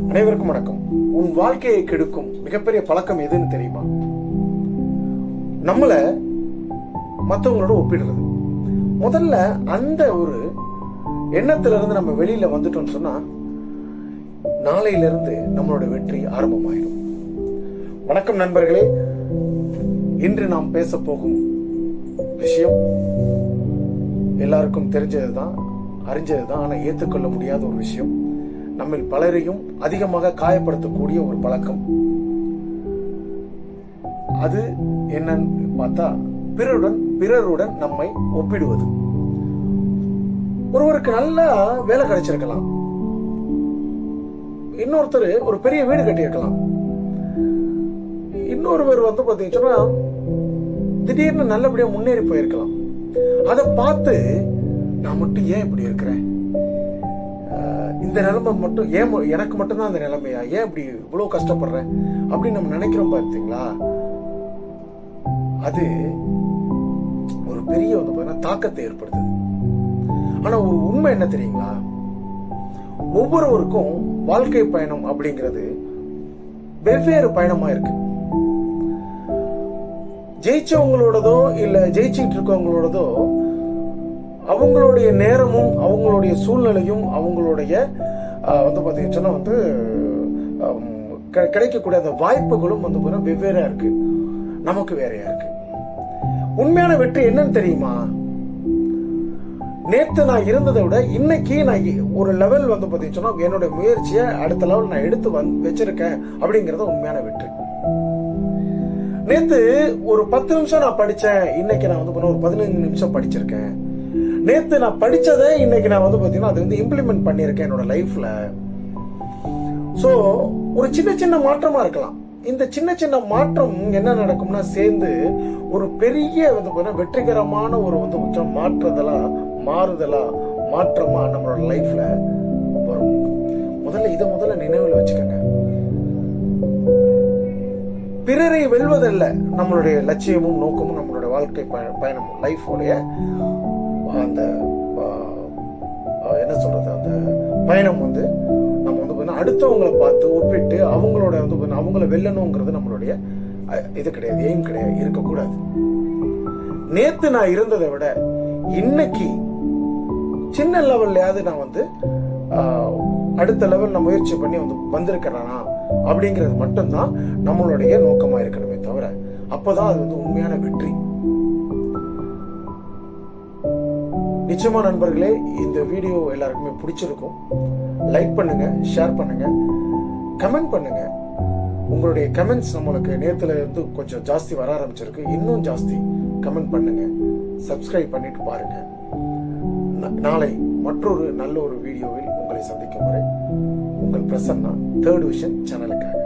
அனைவருக்கும் வணக்கம். உன் வாழ்க்கையை கெடுக்கும் மிகப்பெரிய பழக்கம் எதுன்னு தெரியுமா? நம்மள மற்றவங்களோட ஒப்பிடுறது. முதல்ல அந்த ஒரு எண்ணத்துல இருந்து நம்ம வெளியில வந்துட்டோம்னு சொன்னா நாளையில இருந்து நம்மளோட வெற்றி ஆரம்பமாயிடும். வணக்கம் நண்பர்களே. இன்று நாம் பேச போகும் விஷயம் எல்லாருக்கும் தெரிஞ்சதுதான், அறிஞ்சதுதான். ஆனா ஏற்றுக்கொள்ள முடியாத ஒரு விஷயம். நம்ம பலரையும் அதிகமாக காயப்படுத்தக்கூடிய ஒரு பழக்கம். அது என்னன்னு பார்த்தா பிறருடன் நம்மை ஒப்பிடுவது. ஒருவருக்கு நல்ல வேலை கிடைச்சிருக்கலாம், இன்னொருத்தர் ஒரு பெரிய வீடு கட்டியிருக்கலாம், இன்னொருவர் பாத்தீங்கன்னா திடீர்னு நல்லபடியா முன்னேறி போயிருக்கலாம். அதை பார்த்து நான் மட்டும் ஏன் இப்படி இருக்கிறேன், இந்த நிலைமை மட்டும் ஏன் எனக்கு மட்டும்தான் அந்த நிலைமையா, ஏன் இப்படி இவ்வளவு கஷ்டப்படுறேன் அப்படின்னு நம்ம நினைக்கிறோம் பார்த்தீங்களா? அது ஒரு பெரிய தாக்கத்தை ஏற்படுத்துது. ஆனா ஒரு உண்மை என்ன தெரியுங்களா? ஒவ்வொருவருக்கும் வாழ்க்கை பயணம் அப்படிங்கிறது வெவ்வேறு பயணமா இருக்கு. ஜெயிச்சவங்களோடதோ இல்ல ஜெயிச்சுட்டு இருக்கவங்களோடதோ அவங்களுடைய நேரமும் அவங்களுடைய சூழ்நிலையும் அவங்களுடைய பாத்தீங்கன்னா கிடைக்கக்கூடிய அந்த வாய்ப்புகளும் வெவ்வேறா இருக்கு, நமக்கு வேறையா இருக்கு. உண்மையான வெற்றி என்னன்னு தெரியுமா? நேத்து நான் இருந்ததை விட இன்னைக்கு நான் ஒரு லெவல் பாத்தீங்கன்னா என்னோட முயற்சியை அடுத்த லெவல் நான் எடுத்து வச்சிருக்கேன் அப்படிங்கறது உண்மையான வெற்றி. நேத்து ஒரு 10 நிமிஷம் நான் படிச்சேன், இன்னைக்கு நான் ஒரு 15 நிமிஷம் படிச்சிருக்கேன். நேத்து நான் படிச்சதை இன்னைக்கு நான் பாத்தீங்கன்னா அது இம்ப்ளிமெண்ட் பண்ணிருக்கேன் என்னோட லைஃப்ல. சோ ஒரு சின்ன சின்ன மாற்றமா இருக்கலாம். இந்த சின்ன சின்ன மாற்றம் என்ன நடக்கும்னா சேர்ந்து ஒரு பெரிய வெற்றிகரமான ஒரு மாற்றமா நம்மளோட லைஃப்ல வரும். முதல்ல நினைவுல வச்சுக்கோங்க. பிறரை வெல்வதல்ல நம்மளுடைய லட்சியமும் நோக்கமும், நம்மளுடைய வாழ்க்கை பயணமும், லைஃபோடைய அந்த என்ன சொல்றது, அந்த பயணம் நம்ம அடுத்தவங்களை பார்த்து ஒப்பிட்டு அவங்களோட அவங்கள வெல்லணுங்கிறது நம்மளுடைய இது கிடையாது, எய்ம் கிடையாது, இருக்கக்கூடாது. நேத்து நான் இருந்ததை விட இன்னைக்கு சின்ன லெவல்லையாவது நான் அடுத்த லெவல் நான் முயற்சி பண்ணி வந்திருக்கிறேனா அப்படிங்கிறது மட்டும்தான் நம்மளுடைய நோக்கமா இருக்கணுமே தவிர, அப்பதான் அது உண்மையான வெற்றி. நிச்சயமா நண்பர்களே, இந்த வீடியோ எல்லாருக்குமே பிடிச்சிருக்கும். லைக் பண்ணுங்க, ஷேர் பண்ணுங்க, கமெண்ட் பண்ணுங்க. உங்களுடைய கமெண்ட்ஸ் நம்மளுக்கு நேத்துல கொஞ்சம் ஜாஸ்தி வர ஆரம்பிச்சிருக்கு. இன்னும் ஜாஸ்தி கமெண்ட் பண்ணுங்க, சப்ஸ்கிரைப் பண்ணிட்டு பாருங்க. நாளை மற்றொரு நல்ல ஒரு வீடியோவில் உங்களை சந்திக்கும் வரை உங்கள் பிரசன்னா, தேர்ட் விஷன் சேனலுக்காக.